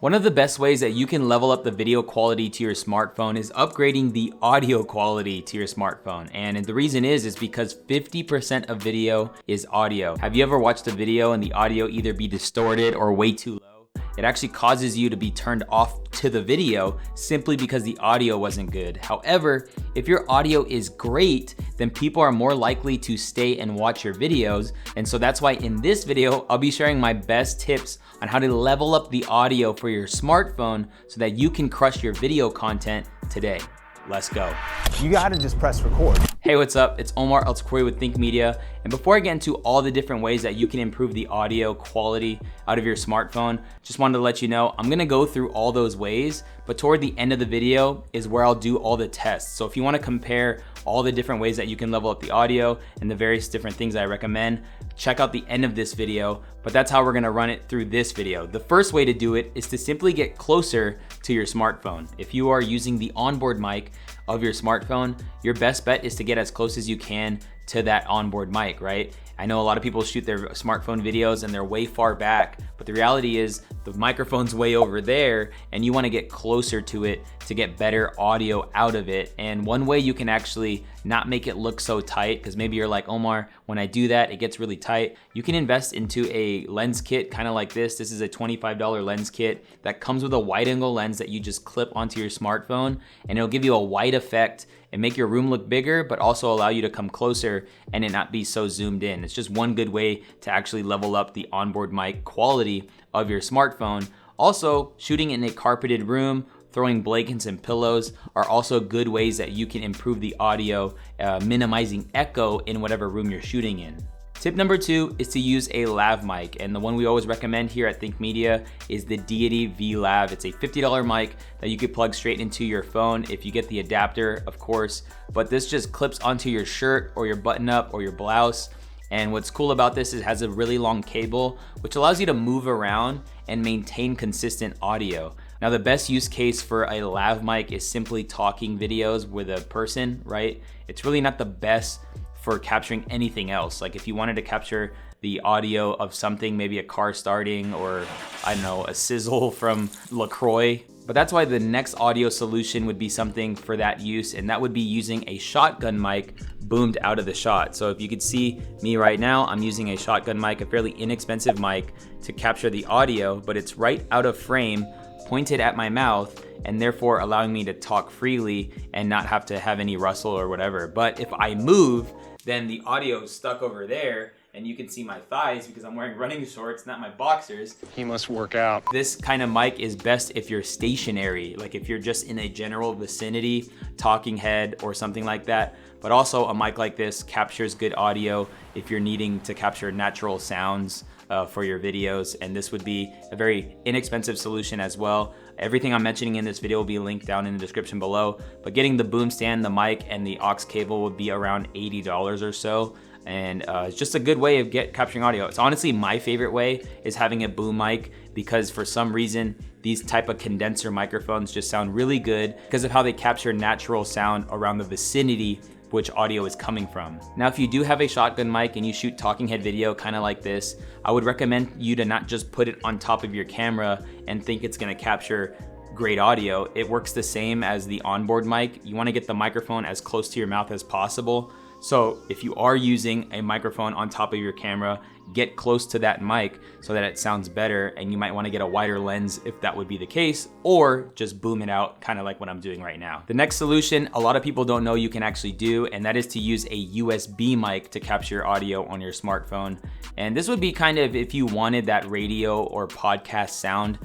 One of the best ways that you can level up the video quality to your smartphone is upgrading the audio quality to your smartphone. And the reason is because 50% of video is audio. Have you ever watched a video and the audio either be distorted or way too low? It actually causes you to be turned off to the video simply because the audio wasn't good. However, if your audio is great, then people are more likely to stay and watch your videos. And so that's why in this video, I'll be sharing my best tips on how to level up the audio for your smartphone so that you can crush your video content today. Let's go. You gotta just press record. Hey, what's up? It's Omar with Think Media. And before I get into all the different ways that you can improve the audio quality out of your smartphone, just wanted to let you know, I'm gonna go through all those ways, but toward the end of the video is where I'll do all the tests. So if you wanna compare all the different ways that you can level up the audio and the various different things I recommend, check out the end of this video, but that's how we're gonna run it through this video. The first way to do it is to simply get closer to your smartphone. If you are using the onboard mic of your smartphone, your best bet is to get as close as you can to that onboard mic, right? I know a lot of people shoot their smartphone videos and they're way far back, but the reality is the microphone's way over there and you wanna get closer to it to get better audio out of it. And one way you can actually not make it look so tight, because maybe you're like, Omar, when I do that, it gets really tight. You can invest into a lens kit kind of like this. This is a $25 lens kit that comes with a wide angle lens that you just clip onto your smartphone, and it'll give you a wide effect and make your room look bigger, but also allow you to come closer and it not be so zoomed in. It's just one good way to actually level up the onboard mic quality of your smartphone. Also, shooting in a carpeted room, throwing blankets and pillows are also good ways that you can improve the audio, minimizing echo in whatever room you're shooting in. Tip number 2 is to use a lav mic, and the one we always recommend here at Think Media is the Deity V-Lav. It's a $50 mic that you could plug straight into your phone if you get the adapter, of course, but this just clips onto your shirt or your button up or your blouse. And what's cool about this is it has a really long cable, which allows you to move around and maintain consistent audio. Now, the best use case for a lav mic is simply talking videos with a person, right? It's really not the best for capturing anything else. Like if you wanted to capture the audio of something, maybe a car starting or I don't know, a sizzle from LaCroix. But that's why the next audio solution would be something for that use, and that would be using a shotgun mic boomed out of the shot. So if you could see me right now, I'm using a shotgun mic, a fairly inexpensive mic to capture the audio, but it's right out of frame, pointed at my mouth, and therefore allowing me to talk freely and not have to have any rustle or whatever. But if I move, then the audio is stuck over there and you can see my thighs because I'm wearing running shorts, not my boxers. He must work out. This kind of mic is best if you're stationary, like if you're just in a general vicinity, talking head or something like that. But also a mic like this captures good audio if you're needing to capture natural sounds for your videos, and this would be a very inexpensive solution as well. Everything I'm mentioning in this video will be linked down in the description below, but getting the boom stand, the mic, and the aux cable would be around $80 or so. And it's just a good way of capturing audio. It's honestly my favorite way is having a boom mic, because for some reason these type of condenser microphones just sound really good because of how they capture natural sound around the vicinity which audio is coming from. Now, if you do have a shotgun mic and you shoot talking head video kind of like this, I would recommend you to not just put it on top of your camera and think it's gonna capture great audio. It works the same as the onboard mic. You wanna get the microphone as close to your mouth as possible. So if you are using a microphone on top of your camera, get close to that mic so that it sounds better, and you might want to get a wider lens if that would be the case, or just boom it out kind of like what I'm doing right now. The next solution a lot of people don't know you can actually do, and that is to use a USB mic to capture audio on your smartphone. And this would be kind of if you wanted that radio or podcast sound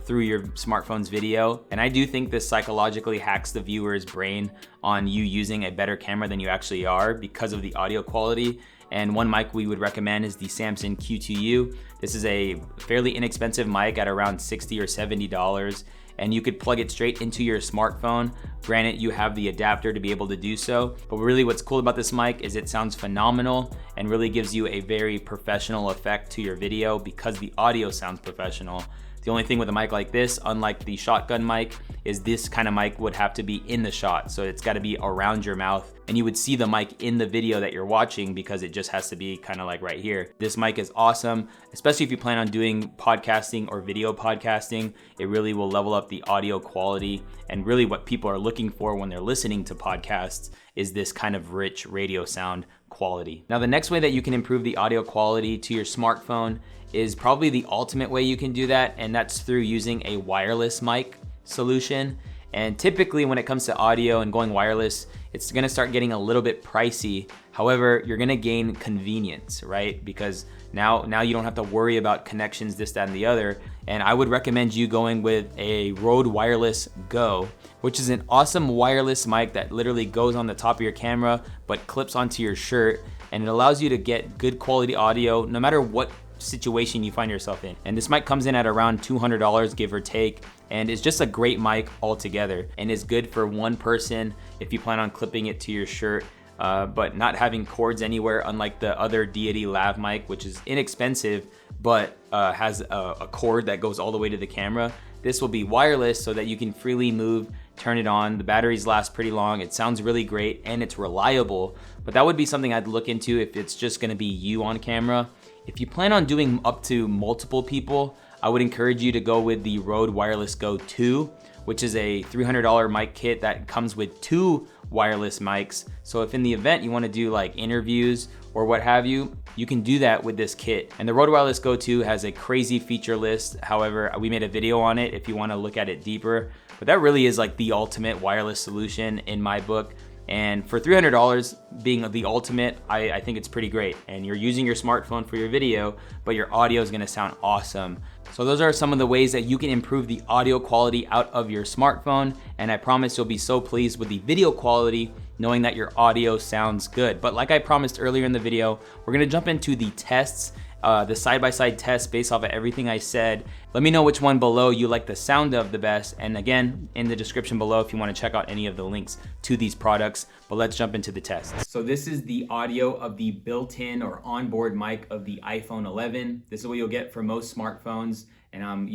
through your smartphone's video. And I do think this psychologically hacks the viewer's brain on you using a better camera than you actually are because of the audio quality. And one mic we would recommend is the Samsung Q2U. This is a fairly inexpensive mic at around $60 or $70, and you could plug it straight into your smartphone. Granted, you have the adapter to be able to do so, but really what's cool about this mic is it sounds phenomenal and really gives you a very professional effect to your video because the audio sounds professional. The only thing with a mic like this, unlike the shotgun mic, is this kind of mic would have to be in the shot. So it's gotta be around your mouth, and you would see the mic in the video that you're watching because it just has to be kind of like right here. This mic is awesome, especially if you plan on doing podcasting or video podcasting. It really will level up the audio quality, and really what people are looking for when they're listening to podcasts is this kind of rich radio sound quality. Now, the next way that you can improve the audio quality to your smartphone is probably the ultimate way you can do that, and that's through using a wireless mic solution. And typically when it comes to audio and going wireless, it's gonna start getting a little bit pricey. However, you're gonna gain convenience, right? Because now you don't have to worry about connections, this, that, and the other. And I would recommend you going with a Rode Wireless Go, which is an awesome wireless mic that literally goes on the top of your camera, but clips onto your shirt. And it allows you to get good quality audio no matter what situation you find yourself in. And this mic comes in at around $200, give or take, and it's just a great mic altogether, and is good for one person if you plan on clipping it to your shirt, but not having cords anywhere, unlike the other Deity lav mic, which is inexpensive but has a cord that goes all the way to the camera. This will be wireless so that you can freely move, turn it on. The batteries last pretty long. It sounds really great and it's reliable, but that would be something I'd look into if it's just gonna be you on camera. If you plan on doing up to multiple people, I would encourage you to go with the Rode Wireless Go 2, which is a $300 mic kit that comes with 2 wireless mics. So if in the event you wanna do like interviews or what have you, you can do that with this kit. And the Rode Wireless Go 2 has a crazy feature list. However, we made a video on it if you wanna look at it deeper. But that really is like the ultimate wireless solution in my book. And for $300 being the ultimate, I think it's pretty great. And you're using your smartphone for your video, but your audio is gonna sound awesome. So those are some of the ways that you can improve the audio quality out of your smartphone. And I promise you'll be so pleased with the video quality knowing that your audio sounds good. But like I promised earlier in the video, we're gonna jump into the tests, the side-by-side tests based off of everything I said. Let me know which one below you like the sound of the best. And again, in the description below if you wanna check out any of the links to these products, but let's jump into the tests. So this is the audio of the built-in or onboard mic of the iPhone 11. This is what you'll get for most smartphones. And I'm,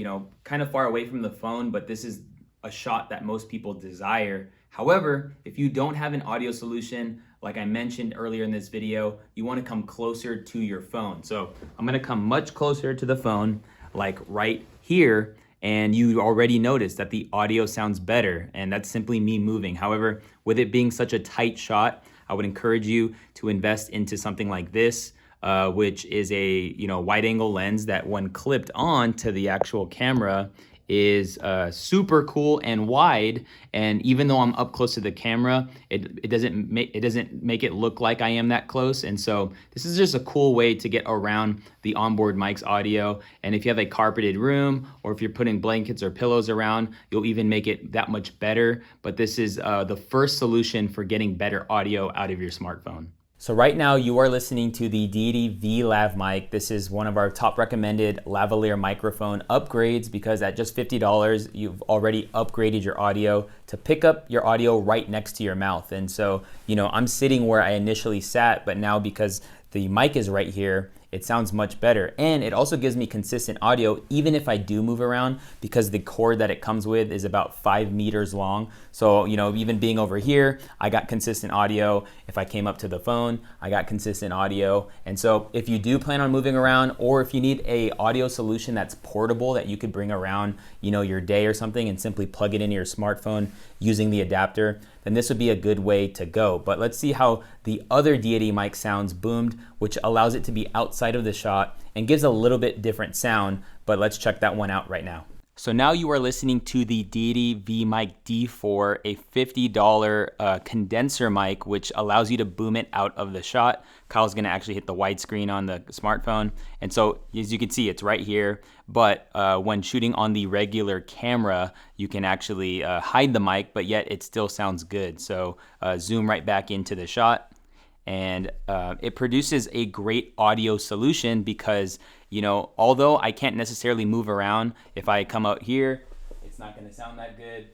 kind of far away from the phone, but this is a shot that most people desire. However, if you don't have an audio solution, like I mentioned earlier in this video, you wanna come closer to your phone. So I'm gonna come much closer to the phone, like right here, and you already noticed that the audio sounds better, and that's simply me moving. However, with it being such a tight shot, I would encourage you to invest into something like this, which is a wide angle lens that when clipped on to the actual camera is super cool and wide. And even though I'm up close to the camera, it doesn't make it look like I am that close. And so this is just a cool way to get around the onboard mic's audio. And if you have a carpeted room, or if you're putting blankets or pillows around, you'll even make it that much better. But this is the first solution for getting better audio out of your smartphone. So right now you are listening to the Deity V Lav mic. This is one of our top recommended lavalier microphone upgrades because at just $50, you've already upgraded your audio to pick up your audio right next to your mouth. And so, I'm sitting where I initially sat, but now because the mic is right here, it sounds much better. And it also gives me consistent audio even if I do move around, because the cord that it comes with is about 5 meters long. So, even being over here, I got consistent audio. If I came up to the phone, I got consistent audio. And so if you do plan on moving around, or if you need a audio solution that's portable that you could bring around, your day or something and simply plug it into your smartphone using the adapter, then this would be a good way to go. But let's see how the other Deity mic sounds boomed, which allows it to be outside of the shot and gives a little bit different sound, but let's check that one out right now. So now you are listening to the Deity V-Mic D4, a $50 condenser mic, which allows you to boom it out of the shot. Kyle's gonna actually hit the widescreen on the smartphone. And so as you can see, it's right here, but when shooting on the regular camera, you can actually hide the mic, but yet it still sounds good. So zoom right back into the shot. And it produces a great audio solution because, although I can't necessarily move around, if I come out here, it's not gonna sound that good.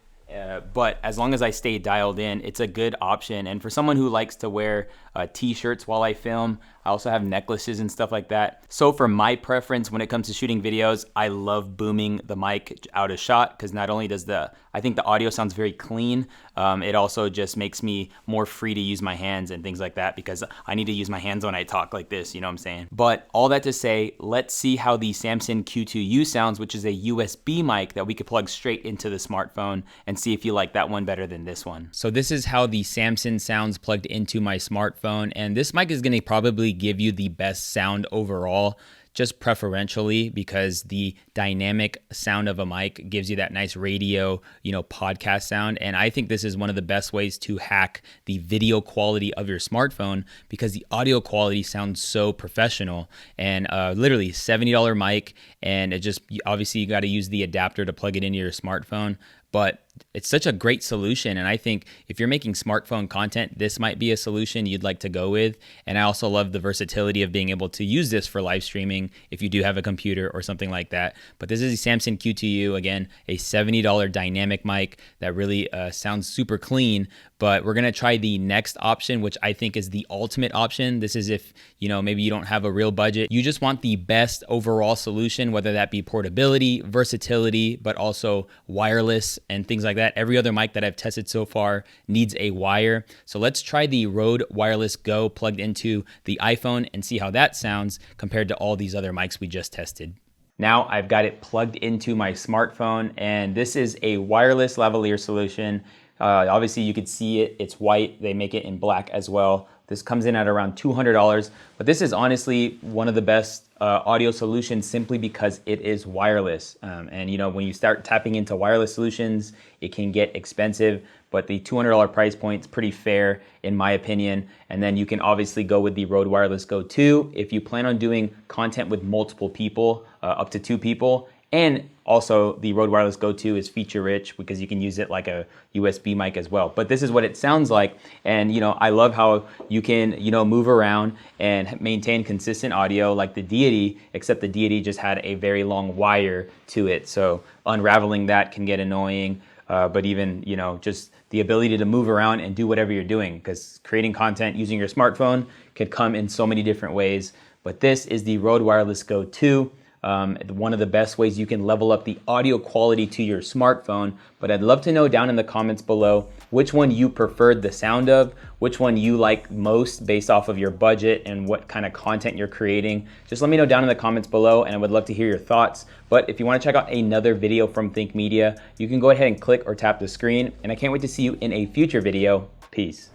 But as long as I stay dialed in, it's a good option. And for someone who likes to wear t-shirts while I film, I also have necklaces and stuff like that. So for my preference when it comes to shooting videos, I love booming the mic out of shot, because not only does I think the audio sounds very clean, it also just makes me more free to use my hands and things like that, because I need to use my hands when I talk like this, you know what I'm saying? But all that to say, let's see how the Samson Q2U sounds, which is a USB mic that we could plug straight into the smartphone, and see if you like that one better than this one. So this is how the Samson sounds plugged into my smartphone, and this mic is gonna probably give you the best sound overall, just preferentially, because the dynamic sound of a mic gives you that nice radio, podcast sound. And I think this is one of the best ways to hack the video quality of your smartphone, because the audio quality sounds so professional. And literally $70 mic, and it just, obviously you got to use the adapter to plug it into your smartphone. But it's such a great solution, and I think if you're making smartphone content, this might be a solution you'd like to go with. And I also love the versatility of being able to use this for live streaming if you do have a computer or something like that. But this is a Samson Q2U, again, a $70 dynamic mic that really sounds super clean. But we're gonna try the next option, which I think is the ultimate option. This is if, maybe you don't have a real budget. You just want the best overall solution, whether that be portability, versatility, but also wireless and things like that. Every other mic that I've tested so far needs a wire. So let's try the Rode Wireless Go plugged into the iPhone and see how that sounds compared to all these other mics we just tested. Now I've got it plugged into my smartphone, and this is a wireless lavalier solution. Obviously you could see it, it's white. They make it in black as well. This comes in at around $200, but this is honestly one of the best audio solutions, simply because it is wireless. And when you start tapping into wireless solutions, it can get expensive, but the $200 price point is pretty fair in my opinion. And then you can obviously go with the Rode Wireless Go 2 if you plan on doing content with multiple people, up to 2 people. And also the Rode Wireless Go 2 is feature rich because you can use it like a USB mic as well. But this is what it sounds like. And I love how you can, move around and maintain consistent audio like the Deity, except the Deity just had a very long wire to it. So unraveling that can get annoying. But even, just the ability to move around and do whatever you're doing, because creating content using your smartphone could come in so many different ways. But this is the Rode Wireless Go 2. One of the best ways you can level up the audio quality to your smartphone. But I'd love to know down in the comments below which one you preferred the sound of, which one you like most based off of your budget and what kind of content you're creating. Just let me know down in the comments below, and I would love to hear your thoughts. But if you want to check out another video from Think Media, you can go ahead and click or tap the screen. And I can't wait to see you in a future video. Peace.